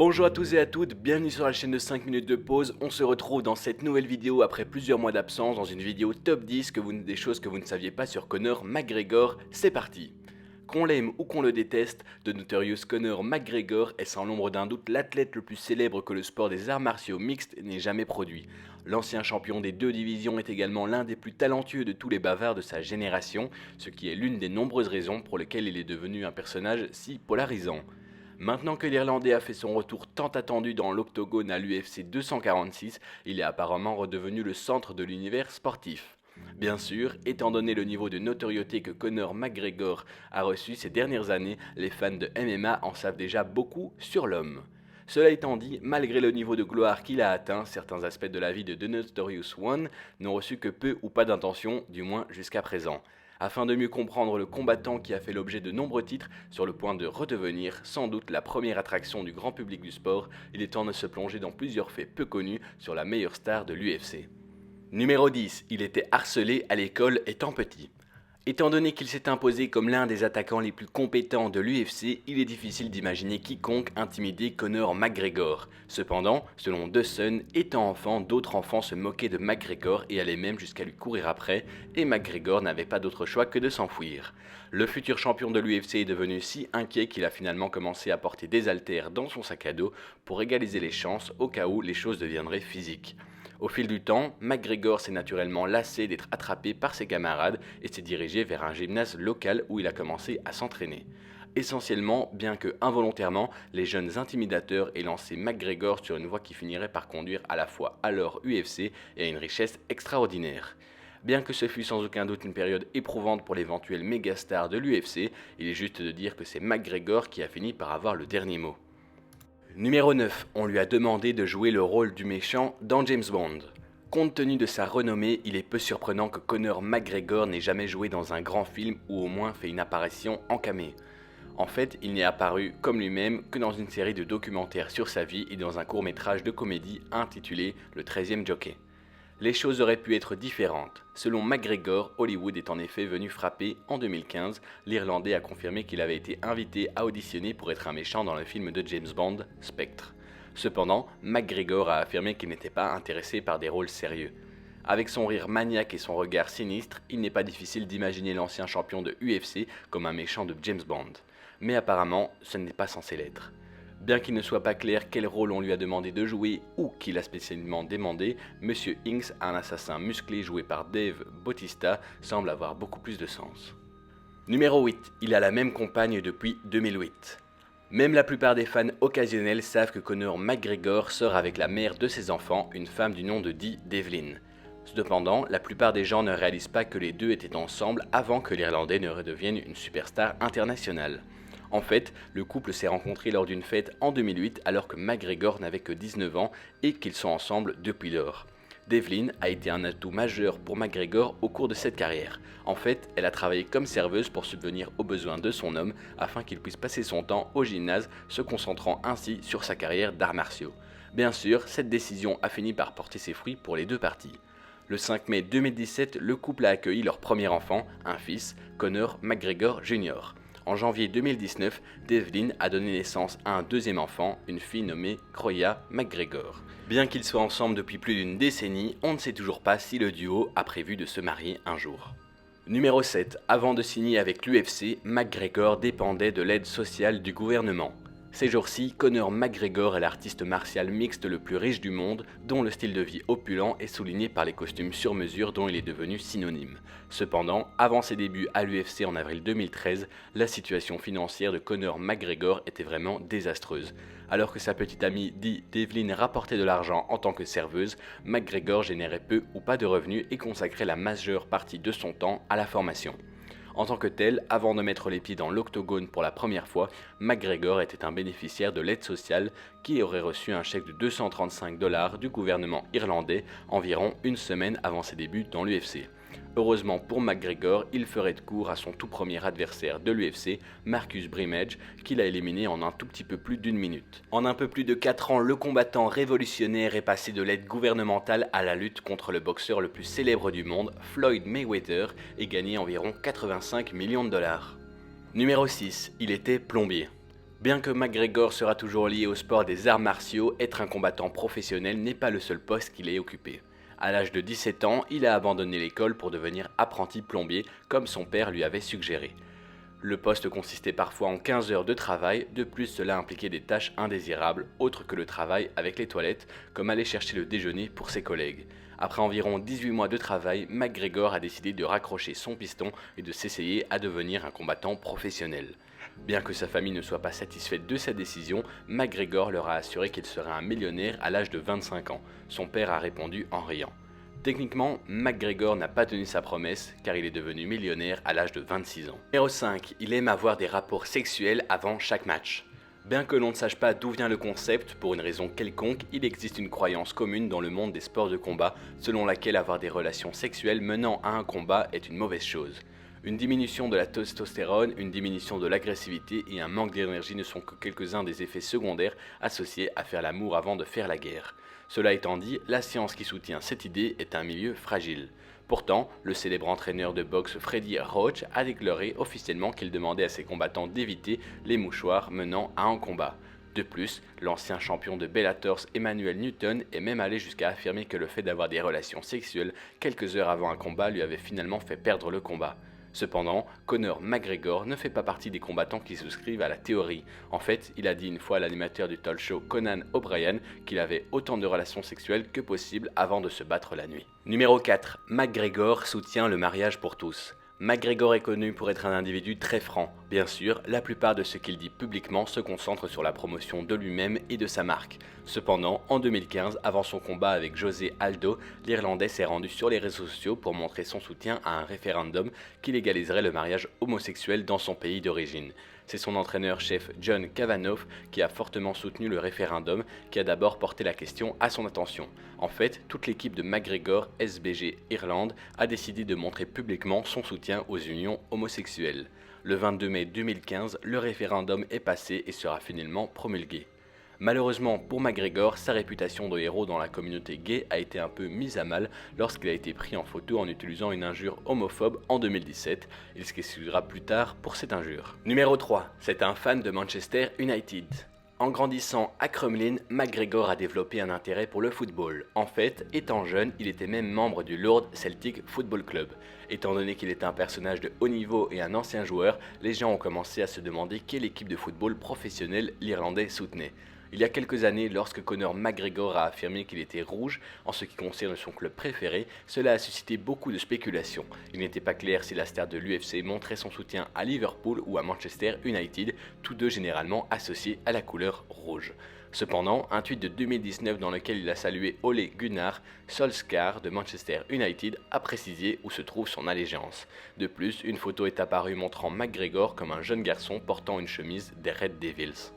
Bonjour à tous et à toutes, bienvenue sur la chaîne de 5 minutes de pause. On se retrouve dans cette nouvelle vidéo après plusieurs mois d'absence dans une vidéo top 10 des choses que vous ne saviez pas sur Conor McGregor. C'est parti. Qu'on l'aime ou qu'on le déteste, The Notorious Conor McGregor est sans l'ombre d'un doute l'athlète le plus célèbre que le sport des arts martiaux mixtes n'ait jamais produit. L'ancien champion des deux divisions est également l'un des plus talentueux de tous les bavards de sa génération, ce qui est l'une des nombreuses raisons pour lesquelles il est devenu un personnage si polarisant. Maintenant que l'Irlandais a fait son retour tant attendu dans l'octogone à l'UFC 246, il est apparemment redevenu le centre de l'univers sportif. Bien sûr, étant donné le niveau de notoriété que Conor McGregor a reçu ces dernières années, les fans de MMA en savent déjà beaucoup sur l'homme. Cela étant dit, malgré le niveau de gloire qu'il a atteint, certains aspects de la vie de The Notorious One n'ont reçu que peu ou pas d'intention, du moins jusqu'à présent. Afin de mieux comprendre le combattant qui a fait l'objet de nombreux titres sur le point de redevenir sans doute la première attraction du grand public du sport, il est temps de se plonger dans plusieurs faits peu connus sur la meilleure star de l'UFC. Numéro 10. Il était harcelé à l'école étant petit. Étant donné qu'il s'est imposé comme l'un des attaquants les plus compétents de l'UFC, il est difficile d'imaginer quiconque intimider Conor McGregor. Cependant, selon The Sun, étant enfant, d'autres enfants se moquaient de McGregor et allaient même jusqu'à lui courir après, et McGregor n'avait pas d'autre choix que de s'enfuir. Le futur champion de l'UFC est devenu si inquiet qu'il a finalement commencé à porter des haltères dans son sac à dos pour égaliser les chances au cas où les choses deviendraient physiques. Au fil du temps, McGregor s'est naturellement lassé d'être attrapé par ses camarades et s'est dirigé vers un gymnase local où il a commencé à s'entraîner. Essentiellement, bien que involontairement, les jeunes intimidateurs aient lancé McGregor sur une voie qui finirait par conduire à la fois à leur UFC et à une richesse extraordinaire. Bien que ce fût sans aucun doute une période éprouvante pour l'éventuel mégastar de l'UFC, il est juste de dire que c'est McGregor qui a fini par avoir le dernier mot. Numéro 9. On lui a demandé de jouer le rôle du méchant dans James Bond. Compte tenu de sa renommée, il est peu surprenant que Conor McGregor n'ait jamais joué dans un grand film ou au moins fait une apparition en camé. En fait, il n'est apparu comme lui-même que dans une série de documentaires sur sa vie et dans un court-métrage de comédie intitulé Le 13e Jockey. Les choses auraient pu être différentes. Selon McGregor, Hollywood est en effet venu frapper en 2015. L'Irlandais a confirmé qu'il avait été invité à auditionner pour être un méchant dans le film de James Bond, Spectre. Cependant, McGregor a affirmé qu'il n'était pas intéressé par des rôles sérieux. Avec son rire maniaque et son regard sinistre, il n'est pas difficile d'imaginer l'ancien champion de UFC comme un méchant de James Bond. Mais apparemment, ce n'est pas censé l'être. Bien qu'il ne soit pas clair quel rôle on lui a demandé de jouer ou qu'il a spécialement demandé, Monsieur Inks, un assassin musclé joué par Dave Bautista, semble avoir beaucoup plus de sens. Numéro 8. Il a la même compagne depuis 2008. Même la plupart des fans occasionnels savent que Conor McGregor sort avec la mère de ses enfants, une femme du nom de Dee Devlin. Cependant, la plupart des gens ne réalisent pas que les deux étaient ensemble avant que l'Irlandais ne redevienne une superstar internationale. En fait, le couple s'est rencontré lors d'une fête en 2008 alors que McGregor n'avait que 19 ans et qu'ils sont ensemble depuis lors. Devlin a été un atout majeur pour McGregor au cours de cette carrière. En fait, elle a travaillé comme serveuse pour subvenir aux besoins de son homme afin qu'il puisse passer son temps au gymnase, se concentrant ainsi sur sa carrière d'arts martiaux. Bien sûr, cette décision a fini par porter ses fruits pour les deux parties. Le 5 mai 2017, le couple a accueilli leur premier enfant, un fils, Conor McGregor Jr. En janvier 2019, Devlin a donné naissance à un deuxième enfant, une fille nommée Croya McGregor. Bien qu'ils soient ensemble depuis plus d'une décennie, on ne sait toujours pas si le duo a prévu de se marier un jour. Numéro 7. Avant de signer avec l'UFC, McGregor dépendait de l'aide sociale du gouvernement. Ces jours-ci, Conor McGregor est l'artiste martial mixte le plus riche du monde, dont le style de vie opulent est souligné par les costumes sur mesure dont il est devenu synonyme. Cependant, avant ses débuts à l'UFC en avril 2013, la situation financière de Conor McGregor était vraiment désastreuse. Alors que sa petite amie Dee Devlin rapportait de l'argent en tant que serveuse, McGregor générait peu ou pas de revenus et consacrait la majeure partie de son temps à la formation. En tant que tel, avant de mettre les pieds dans l'octogone pour la première fois, McGregor était un bénéficiaire de l'aide sociale qui aurait reçu un chèque de 235 $ du gouvernement irlandais environ une semaine avant ses débuts dans l'UFC. Heureusement pour McGregor, il ferait de court à son tout premier adversaire de l'UFC, Marcus Brimage, qu'il a éliminé en un tout petit peu plus d'une minute. En un peu plus de 4 ans, le combattant révolutionnaire est passé de l'aide gouvernementale à la lutte contre le boxeur le plus célèbre du monde, Floyd Mayweather, et gagné environ 85 millions de $. Numéro 6. Il était plombier. Bien que McGregor sera toujours lié au sport des arts martiaux, être un combattant professionnel n'est pas le seul poste qu'il ait occupé. À l'âge de 17 ans, il a abandonné l'école pour devenir apprenti plombier comme son père lui avait suggéré. Le poste consistait parfois en 15 heures de travail, de plus cela impliquait des tâches indésirables, autres que le travail avec les toilettes, comme aller chercher le déjeuner pour ses collègues. Après environ 18 mois de travail, McGregor a décidé de raccrocher son piston et de s'essayer à devenir un combattant professionnel. Bien que sa famille ne soit pas satisfaite de sa décision, McGregor leur a assuré qu'il serait un millionnaire à l'âge de 25 ans. Son père a répondu en riant. Techniquement, McGregor n'a pas tenu sa promesse car il est devenu millionnaire à l'âge de 26 ans. Numéro 5. Il aime avoir des rapports sexuels avant chaque match. Bien que l'on ne sache pas d'où vient le concept, pour une raison quelconque, il existe une croyance commune dans le monde des sports de combat selon laquelle avoir des relations sexuelles menant à un combat est une mauvaise chose. Une diminution de la testostérone, une diminution de l'agressivité et un manque d'énergie ne sont que quelques-uns des effets secondaires associés à faire l'amour avant de faire la guerre. Cela étant dit, la science qui soutient cette idée est un milieu fragile. Pourtant, le célèbre entraîneur de boxe Freddie Roach a déclaré officiellement qu'il demandait à ses combattants d'éviter les mouchoirs menant à un combat. De plus, l'ancien champion de Bellator Emmanuel Newton est même allé jusqu'à affirmer que le fait d'avoir des relations sexuelles quelques heures avant un combat lui avait finalement fait perdre le combat. Cependant, Conor McGregor ne fait pas partie des combattants qui souscrivent à la théorie. En fait, il a dit une fois à l'animateur du talk show Conan O'Brien qu'il avait autant de relations sexuelles que possible avant de se battre la nuit. Numéro 4. McGregor soutient le mariage pour tous. McGregor est connu pour être un individu très franc. Bien sûr, la plupart de ce qu'il dit publiquement se concentre sur la promotion de lui-même et de sa marque. Cependant, en 2015, avant son combat avec José Aldo, l'Irlandais s'est rendu sur les réseaux sociaux pour montrer son soutien à un référendum qui légaliserait le mariage homosexuel dans son pays d'origine. C'est son entraîneur-chef John Kavanagh qui a fortement soutenu le référendum, qui a d'abord porté la question à son attention. En fait, toute l'équipe de McGregor SBG Irlande a décidé de montrer publiquement son soutien aux unions homosexuelles. Le 22 mai 2015, le référendum est passé et sera finalement promulgué. Malheureusement pour McGregor, sa réputation de héros dans la communauté gay a été un peu mise à mal lorsqu'il a été pris en photo en utilisant une injure homophobe en 2017. Il s'excusera plus tard pour cette injure. Numéro 3. C'est un fan de Manchester United. En grandissant à Crumlin, McGregor a développé un intérêt pour le football. En fait, étant jeune, il était même membre du Lord Celtic Football Club. Étant donné qu'il était un personnage de haut niveau et un ancien joueur, les gens ont commencé à se demander quelle équipe de football professionnelle l'Irlandais soutenait. Il y a quelques années, lorsque Conor McGregor a affirmé qu'il était rouge en ce qui concerne son club préféré, cela a suscité beaucoup de spéculations. Il n'était pas clair si la star de l'UFC montrait son soutien à Liverpool ou à Manchester United, tous deux généralement associés à la couleur rouge. Cependant, un tweet de 2019 dans lequel il a salué Ole Gunnar Solskjaer de Manchester United a précisé où se trouve son allégeance. De plus, une photo est apparue montrant McGregor comme un jeune garçon portant une chemise des Red Devils.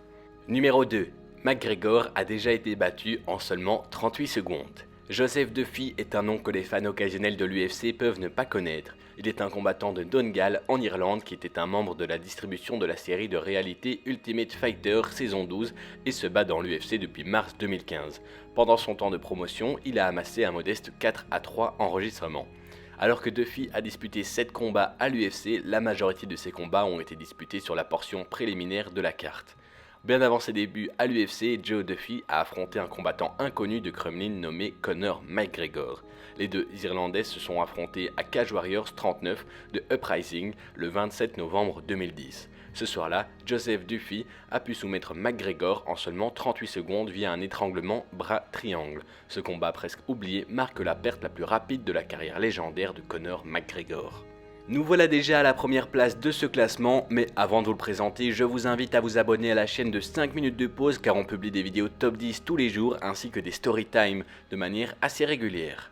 Numéro 2. McGregor a déjà été battu en seulement 38 secondes. Joseph Duffy est un nom que les fans occasionnels de l'UFC peuvent ne pas connaître. Il est un combattant de Donegal en Irlande qui était un membre de la distribution de la série de réalité Ultimate Fighter saison 12 et se bat dans l'UFC depuis mars 2015. Pendant son temps de promotion, il a amassé un modeste 4-3 enregistrements. Alors que Duffy a disputé 7 combats à l'UFC, la majorité de ces combats ont été disputés sur la portion préliminaire de la carte. Bien avant ses débuts à l'UFC, Joe Duffy a affronté un combattant inconnu de Crumlin nommé Conor McGregor. Les deux Irlandais se sont affrontés à Cage Warriors 39 de Uprising le 27 novembre 2010. Ce soir-là, Joseph Duffy a pu soumettre McGregor en seulement 38 secondes via un étranglement bras-triangle. Ce combat presque oublié marque la perte la plus rapide de la carrière légendaire de Conor McGregor. Nous voilà déjà à la première place de ce classement, mais avant de vous le présenter, je vous invite à vous abonner à la chaîne de 5 minutes de pause car on publie des vidéos top 10 tous les jours ainsi que des story time de manière assez régulière.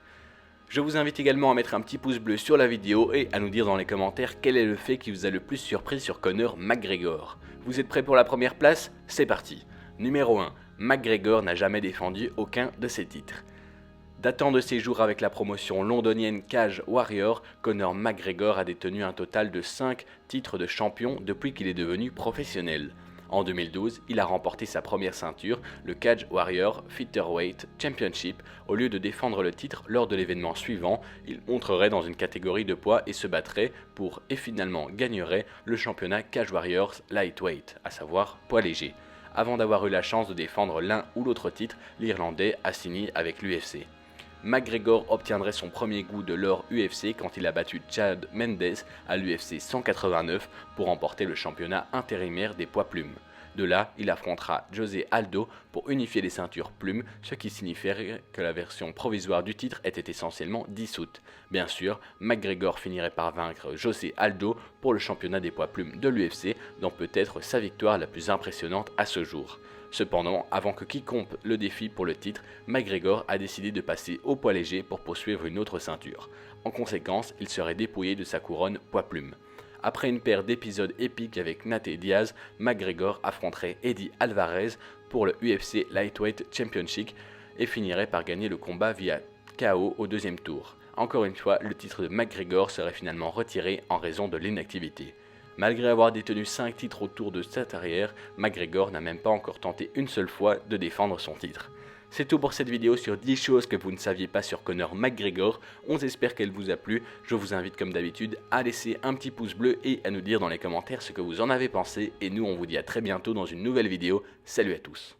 Je vous invite également à mettre un petit pouce bleu sur la vidéo et à nous dire dans les commentaires quel est le fait qui vous a le plus surpris sur Conor McGregor. Vous êtes prêts pour la première place? C'est parti. Numéro 1. McGregor n'a jamais défendu aucun de ses titres. Datant de ses jours avec la promotion londonienne Cage Warrior, Conor McGregor a détenu un total de 5 titres de champion depuis qu'il est devenu professionnel. En 2012, il a remporté sa première ceinture, le Cage Warrior Featherweight Championship. Au lieu de défendre le titre lors de l'événement suivant, il montrerait dans une catégorie de poids et se battrait pour et finalement gagnerait le championnat Cage Warriors Lightweight, à savoir poids léger. Avant d'avoir eu la chance de défendre l'un ou l'autre titre, l'Irlandais a signé avec l'UFC. McGregor obtiendrait son premier goût de l'or UFC quand il a battu Chad Mendes à l'UFC 189 pour remporter le championnat intérimaire des poids plumes. De là, il affrontera José Aldo pour unifier les ceintures plumes, ce qui signifierait que la version provisoire du titre était essentiellement dissoute. Bien sûr, McGregor finirait par vaincre José Aldo pour le championnat des poids plumes de l'UFC, dont peut-être sa victoire la plus impressionnante à ce jour. Cependant, avant que quiconque le défie pour le titre, McGregor a décidé de passer au poids léger pour poursuivre une autre ceinture. En conséquence, il serait dépouillé de sa couronne poids plume. Après une paire d'épisodes épiques avec Nate Diaz, McGregor affronterait Eddie Alvarez pour le UFC Lightweight Championship et finirait par gagner le combat via KO au deuxième tour. Encore une fois, le titre de McGregor serait finalement retiré en raison de l'inactivité. Malgré avoir détenu 5 titres autour de sa carrière, McGregor n'a même pas encore tenté une seule fois de défendre son titre. C'est tout pour cette vidéo sur 10 choses que vous ne saviez pas sur Conor McGregor. On espère qu'elle vous a plu. Je vous invite comme d'habitude à laisser un petit pouce bleu et à nous dire dans les commentaires ce que vous en avez pensé. Et nous on vous dit à très bientôt dans une nouvelle vidéo. Salut à tous.